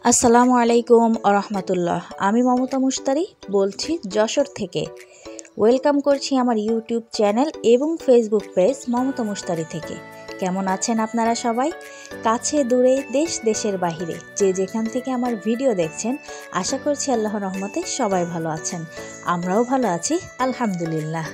আসসালামু আলাইকুম আরহামাতুল্লাহ। আমি মমতা মুশতারি বলছি যশোর থেকে। ওয়েলকাম করছি আমার ইউটিউব চ্যানেল এবং ফেসবুক পেজ মমতা মুশতারি থেকে। কেমন আছেন আপনারা সবাই? কাছে দূরে দেশ দেশের বাহিরে যে যেখান থেকে আমার ভিডিও দেখছেন, আশা করছি আল্লাহর রহমতে সবাই ভালো আছেন। আমরাও ভালো আছি আলহামদুলিল্লাহ।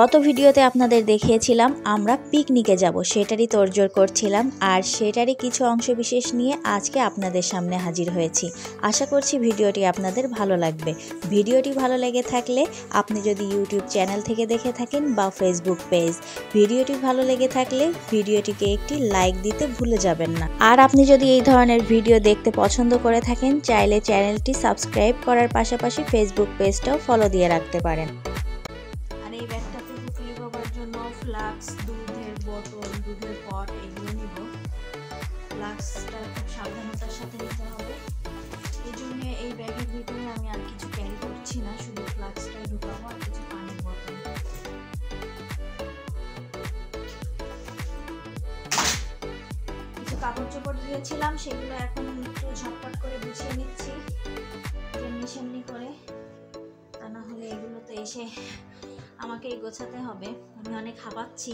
গত ভিডিওতে আপনাদের দেখিয়েছিলাম আমরা পিকনিকে যাব, সেটারই তোড়জোড় করছিলাম, আর সেটারই কিছু অংশবিশেষ নিয়ে আজকে আপনাদের সামনে হাজির হয়েছি। আশা করছি ভিডিওটি আপনাদের ভালো লাগবে। ভিডিওটি ভালো লেগে থাকলে আপনি যদি ইউটিউব চ্যানেল থেকে দেখে থাকেন বা ফেসবুক পেজ, ভিডিওটি ভালো লেগে থাকলে ভিডিওটিকে একটি লাইক দিতে ভুলে যাবেন না। আর আপনি যদি এই ধরনের ভিডিও দেখতে পছন্দ করে থাকেন, চাইলে চ্যানেলটি সাবস্ক্রাইব করার পাশাপাশি ফেসবুক পেজটাও ফলো দিয়ে রাখতে পারেন। এই ব্যাগটাতে পুটলি বাবার জন্য ফ্লাক্স, দুধের বোতল, দুধের পট এগুলো নিব। ফ্লাক্সটা খুব সাবধানতার সাথে নিতে হবে, এই জন্য এই ব্যাগের ভিতরে আমি আর কিছু ক্যারি করছি না, শুধু ফ্লাক্সটাই ঢুকাবো আর কিছু পানির বোতল। কিছু কাপড় চোপড় ধুয়েছিলাম, সেগুলো এখন একটু ঝটপট করে গুছিয়ে নিচ্ছি যেমনি সেমনি করে, তা না হলে এগুলো তো এসে আমাকেই গোছাতে হবে। আমি অনেক হাঁপাচ্ছি,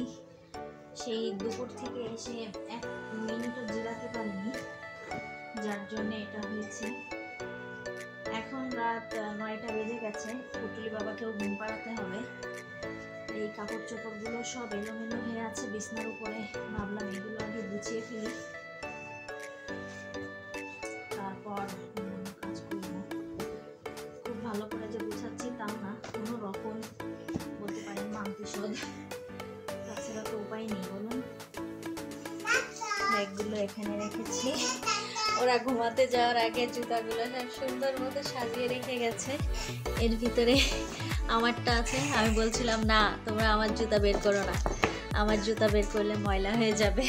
সেই দুপুর থেকে এসে এক মিনিটও জিরাতে পারিনি, যার জন্য এটা হয়েছে। এখন রাত 9টা বেজে গেছে, পুটলি বাবাকেও ঘুম পাড়াতে হবে। এই কাপড় চোপড়গুলো সব এলোমেলো হয়ে আছে বিছনার উপরে, ভাবলাম এগুলো আগে গুছিয়ে ফেলি, তারপর কাজ করব। খুব ভালো করে যে গুছাচ্ছি তাও না, কোনো রকম বলতে পারেন মান্তিশোধ, তাছাড়া তো উপায় নেই বলুন। ব্যাগগুলো এখানে রেখেছি, ওরা ঘুমাতে যাওয়ার আগে জুতাগুলো সব সুন্দর মতো সাজিয়ে রেখে গেছে। এর ভিতরে আমারটা আছে, আমি বলছিলাম না তোমরা আমার জুতা বের করো না, আমার জুতা বের করলে ময়লা হয়ে যাবে।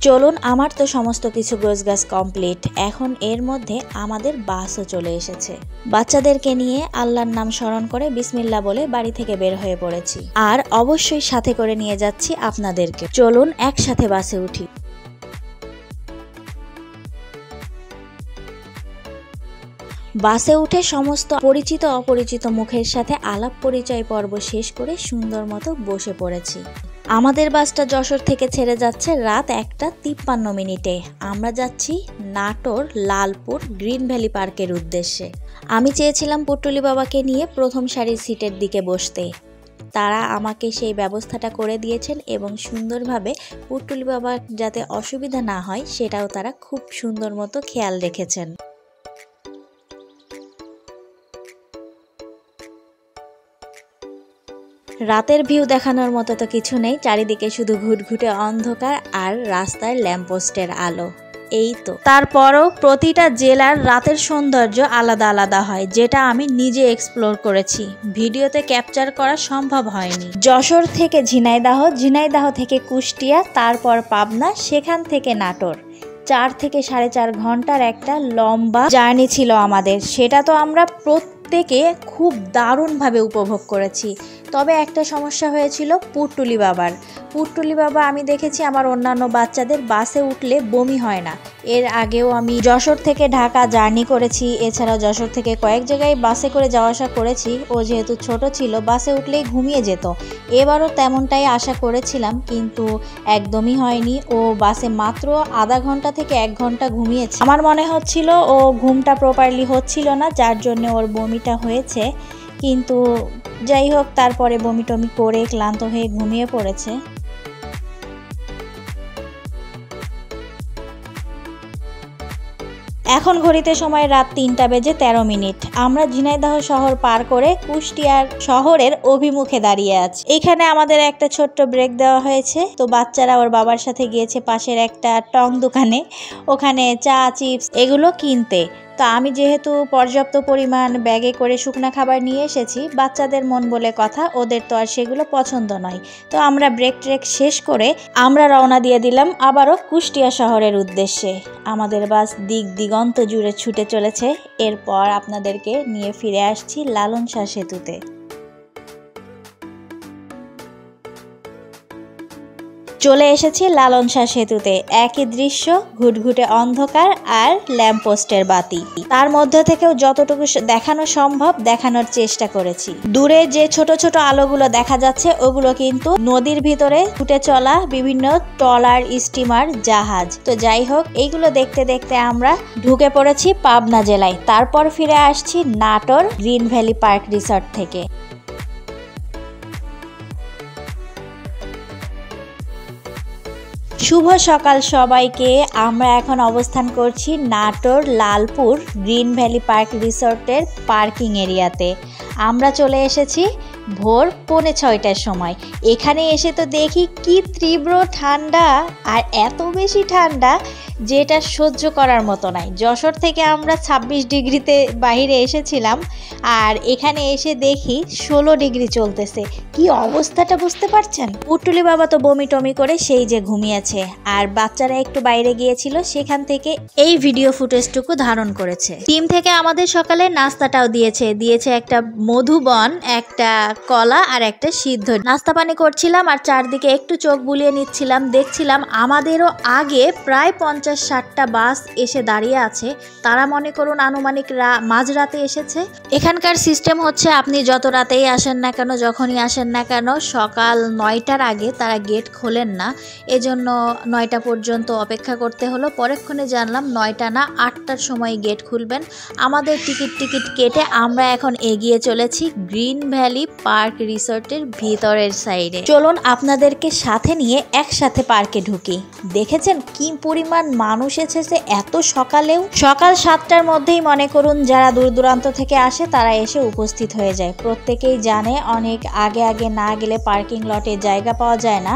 চলুন, আমার তো সমস্ত কিছু গোছগাছ কমপ্লিট। এখন এর মধ্যে আমাদের বাসও চলে এসেছে। বাচ্চাদেরকে নিয়ে আল্লাহর নাম স্মরণ করে বিসমিল্লাহ বলে বাড়ি থেকে বের হয়ে পড়েছি, আর অবশ্যই সাথে করে নিয়ে যাচ্ছি আপনাদেরকে। চলুন একসাথে বাসে উঠি। বাসে উঠে সমস্ত পরিচিত অপরিচিত মুখের সাথে আলাপ পরিচয় পর্ব শেষ করে সুন্দর মতো বসে পড়েছি। আমাদের বাসটা যশোর থেকে ছেড়ে যাচ্ছে রাত 1:53। আমরা যাচ্ছি নাটোর লালপুর গ্রিন ভ্যালি পার্কের উদ্দেশ্যে। আমি চেয়েছিলাম পুটুলি বাবাকে নিয়ে প্রথম সারির সিটের দিকে বসতে, তারা আমাকে সেই ব্যবস্থাটা করে দিয়েছেন এবং সুন্দরভাবে পুটুলি বাবার যাতে অসুবিধা না হয় সেটাও তারা খুব সুন্দর মতো খেয়াল রেখেছেন। রাতের ভিউ দেখানোর মতো তো কিছু নেই, চারিদিকে শুধু ঘুটঘুটে অন্ধকার আর রাস্তার ল্যাম্পপোস্টের আলো, এই তো। তারপরও প্রতিটা জেলার রাতের সৌন্দর্য আলাদা আলাদা হয়, যেটা আমি নিজে এক্সপ্লোর করেছি, ভিডিওতে ক্যাপচার করা সম্ভব হয়নি। যশোর থেকে ঝিনাইদহ, ঝিনাইদহ থেকে কুষ্টিয়া, তারপর পাবনা, সেখান থেকে নাটোর। 4 থেকে 4.5 ঘন্টার একটা লম্বা জার্নি ছিল আমাদের, সেটা তো আমরা প্রত্যেকে খুব দারুণভাবে উপভোগ করেছি। তবে একটা সমস্যা হয়েছিল পুটুলি বাবার। পুটুলি বাবা, আমি দেখেছি আমার অন্যান্য বাচ্চাদের বাসে উঠলে বমি হয় না। এর আগেও আমি যশোর থেকে ঢাকা জার্নি করেছি, এছাড়াও যশোর থেকে কয়েক জায়গায় বাসে করে যাওয়া আসা করেছি। ও যেহেতু ছোট ছিল, বাসে উঠলেই ঘুমিয়ে যেত। এবারও তেমনটাই আশা করেছিলাম, কিন্তু একদমই হয়নি। ও বাসে মাত্র আধা ঘন্টা থেকে 1 ঘন্টা ঘুমিয়েছে। আমার মনে হচ্ছিল ও ঘুমটা প্রপারলি হচ্ছিল না, যার জন্য ওর বমিটা হয়েছে। কিন্তু যাই হোক, তারপরে বমি টমি করে ক্লান্ত হয়ে ঘুমিয়ে পড়েছে। এখন ঘড়িতে সময় রাত 3:13। আমরা ঝিনাইদহ শহর পার করে কুষ্টিয়ার শহরের অভিমুখে দাঁড়িয়ে আছি। এখানে আমাদের একটা ছোট্ট ব্রেক দেওয়া হয়েছে, তো বাচ্চারা ওর বাবার সাথে গিয়েছে পাশের একটা টং দোকানে, ওখানে চা চিপস এগুলো কিনতে। তো আমি যেহেতু পর্যাপ্ত পরিমাণ ব্যাগে করে শুকনা খাবার নিয়ে এসেছি, বাচ্চাদের মন বলে কথা, ওদের তো আর সেগুলো পছন্দ নয়। তো আমরা ব্রেক ট্রেক শেষ করে আমরা রওনা দিয়ে দিলাম আবারও কুষ্টিয়া শহরের উদ্দেশ্যে। আমাদের বাস দিক দিগন্ত জুড়ে ছুটে চলেছে। এরপর আপনাদেরকে নিয়ে ফিরে আসছি লালন শাহ সেতুতে। চলে এসেছি লালন শাহ সেতুতে। একই দৃশ্য, ঘুটঘুটে অন্ধকার আর ল্যাম্পপোস্টের বাতি। তার মধ্যে থেকেও যতটুকু দেখানো সম্ভব দেখানোর চেষ্টা করেছি। দূরে যে ছোট ছোট আলোগুলো দেখা যাচ্ছে ওগুলো কিন্তু নদীর ভিতরে ছুটে চলা বিভিন্ন ট্রলার, স্টিমার, জাহাজ। তো যাই হোক, এইগুলো দেখতে দেখতে আমরা ঢুকে পড়েছি পাবনা জেলায়। তারপর ফিরে আসছি Natore green valley park resort থেকে। শুভ সকাল সবাইকে। আমরা এখন অবস্থান করছি Natore Lalpur green valley park রিসর্টের পার্কিং এরিয়াতে। আমরা চলে এসেছি ভোর 5:45টার সময়। এখানে এসে তো দেখি কি তীব্র ঠান্ডা, আর এত বেশি ঠান্ডা যেটা সহ্য করার মতো নাই। যশোর থেকে আমরা 26 ডিগ্রিতে বাইরে এসেছিলাম, আর এখানে এসে দেখি 16 ডিগ্রি চলতেছে। কি অবস্থাটা বুঝতে পারছেন? পুটুলি বাবা তো বমি টমি করে সেই যে ঘুমিয়েছে, আর বাচ্চারা একটু বাইরে গিয়েছিল, সেখান থেকে এই ভিডিও ফুটেজটুকু ধারণ করেছে। টিম থেকে আমাদের সকালে নাস্তাটাও দিয়েছে একটা মধুবন, একটা কলা আর একটা সিদ্ধ। নাস্তা পানি করছিলাম আর চারদিকে একটু চোখ বুলিয়ে নিচ্ছিলাম। দেখছিলাম আমাদেরও আগে প্রায় 50-60টা বাস এসে দাঁড়িয়ে আছে। তারা মনে করুন আনুমানিক মাঝরাতে এসেছে। এখানকার সিস্টেম হচ্ছে আপনি যত রাতেই আসেন না কেন, যখনই আসেন না কেন, সকাল 9টার আগে তারা গেট খোলেন না। এজন্য 9টা পর্যন্ত অপেক্ষা করতে হলো। পরেক্ষণে জানলাম 9টা না 8টার সময় গেট খুলবেন। আমাদের টিকিট কেটে আমরা এখন এগিয়ে চলেছি গ্রিন ভ্যালি পার্ক রিসর্টের ভিতরের সাইডে। চলুন আপনাদেরকে সাথে নিয়ে একসাথে পার্কে ঢুকি। দেখেছেন কি পরিমাণ মানুষ এসেছে এত সকালেও? সকাল 7টার মধ্যেই মনে করুন যারা দূর দূরান্ত থেকে আসে তারা এসে উপস্থিত হয়ে যায়। প্রত্যেকেই জানে অনেক আগে না গেলে পার্কিং লটে জায়গা পাওয়া যায় না।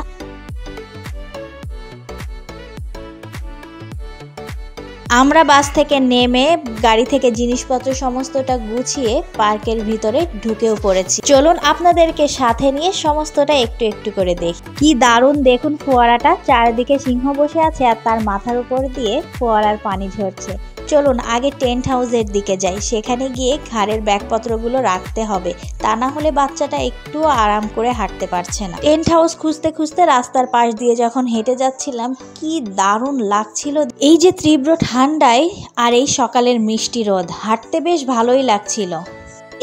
আমরা বাস থেকে নেমে গাড়ি থেকে জিনিসপত্র সমস্তটা গুছিয়ে পার্কের ভিতরে ঢুকেও পড়েছি। চলুন আপনাদেরকে সাথে নিয়ে সমস্তটা একটু একটু করে দেখি। কি দারুণ দেখুন ফোয়ারাটা, চারিদিকে সিংহ বসে আছে আর তার মাথার উপর দিয়ে ফোয়ারার পানি ঝরছে। চলুন আগে টেন্ট হাউসের দিকে যাই। সেখানে গিয়ে ঘাড়ের ব্যাগপত্রগুলো রাখতে হবে, তা না হলে বাচ্চাটা একটু আরাম করে হাঁটতে পারছে না। টেন্ট হাউস খুঁজতে খুঁজতে রাস্তার পাশ দিয়ে যখন হেঁটে যাচ্ছিলাম, কি দারুণ লাগছিল। এই যে তীব্র ঠান্ডায় আর এই সকালের মিষ্টি রোদ, হাঁটতে বেশ ভালোই লাগছিল।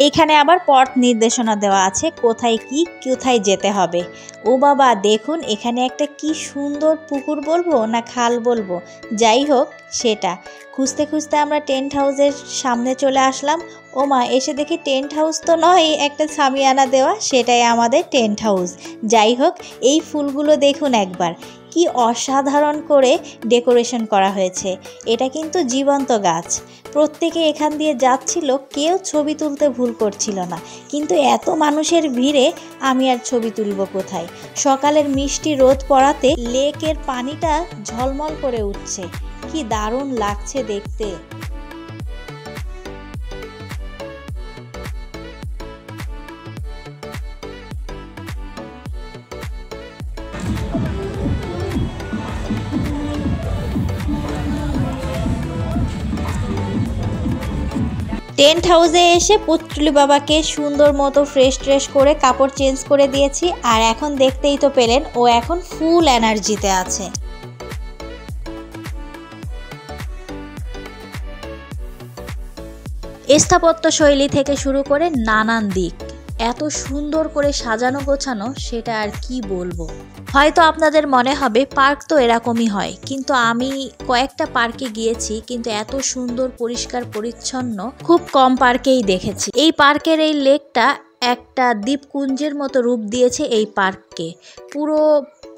এখানে আবার পথ নির্দেশনা দেওয়া আছে, কোথায় যেতে হবে। ও বাবা, দেখুন এখানে একটা কি সুন্দর পুকুর বলবো না খাল বলবো, যাই হোক সেটা খুঁজতে খুঁজতে আমরা টেন্ট হাউসের সামনে চলে আসলাম। ও মা, এসে দেখি টেন্ট হাউস তো নয়, একটা সামিয়ানা দেওয়া, সেটাই আমাদের টেন্ট হাউস। যাই হোক, এই ফুলগুলো দেখুন একবার, কি অসাধারণ করে ডেকোরেশন করা হয়েছে। এটা কিন্তু জীবন্ত গাছ। প্রত্যেকে এখান দিয়ে যাচ্ছিল, কেউ ছবি তুলতে ভুল করছিল না। কিন্তু এত মানুষের ভিড়ে আমি আর ছবি তুলব কোথায়? সকালের মিষ্টি রোদ পড়াতে লেকের পানিটা ঝলমল করে উঠছে, কি দারুণ লাগছে দেখতে। টেন্ট হাউসে এসে পুটুলি বাবাকে সুন্দর মতো ফ্রেশ করে কাপড় চেঞ্জ করে দিয়েছি, আর এখন দেখতেই তো পেলেন ও এখন ফুল এনার্জিতে আছে। স্থাপত্য শৈলী থেকে শুরু করে নানান দিক এত সুন্দর করে সাজানো গোছানো, সেটা আর কি বলবো। হয়তো আপনাদের মনে হবে পার্ক তো এরকমই হয়, কিন্তু আমি কয়েকটা পার্কে গিয়েছি, কিন্তু এত সুন্দর পরিষ্কার পরিচ্ছন্ন খুব কম পার্কেই দেখেছি। এই পার্কের এই লেকটা একটা দ্বীপপুঞ্জের মতো রূপ দিয়েছে এই পার্ককে। পুরো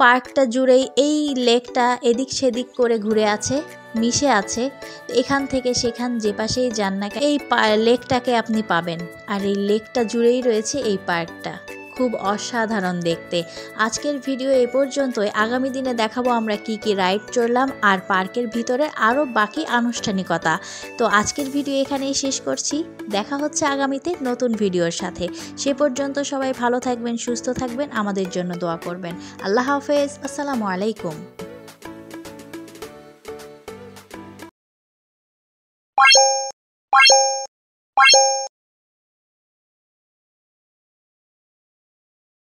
পার্কটা জুড়েই এই লেকটা এদিক সেদিক করে ঘুরে আছে, মিশে আছে। এখান থেকে সেখান যে পাশেই যান না এই লেকটাকে আপনি পাবেন, আর এই লেকটা জুড়েই রয়েছে এই পার্কটা। খুব অসাধারণ দেখতে। আজকের ভিডিও এ পর্যন্তই। আগামী দিনে দেখাবো আমরা কি রাইড চড়লাম আর পার্কের ভিতরে আরও বাকি আনুষ্ঠানিকতা। তো আজকের ভিডিও এখানেই শেষ করছি। দেখা হচ্ছে আগামীতে নতুন ভিডিওর সাথে। সে পর্যন্ত সবাই ভালো থাকবেন, সুস্থ থাকবেন, আমাদের জন্য দোয়া করবেন। আল্লাহ হাফেজ, আসসালামু আলাইকুম।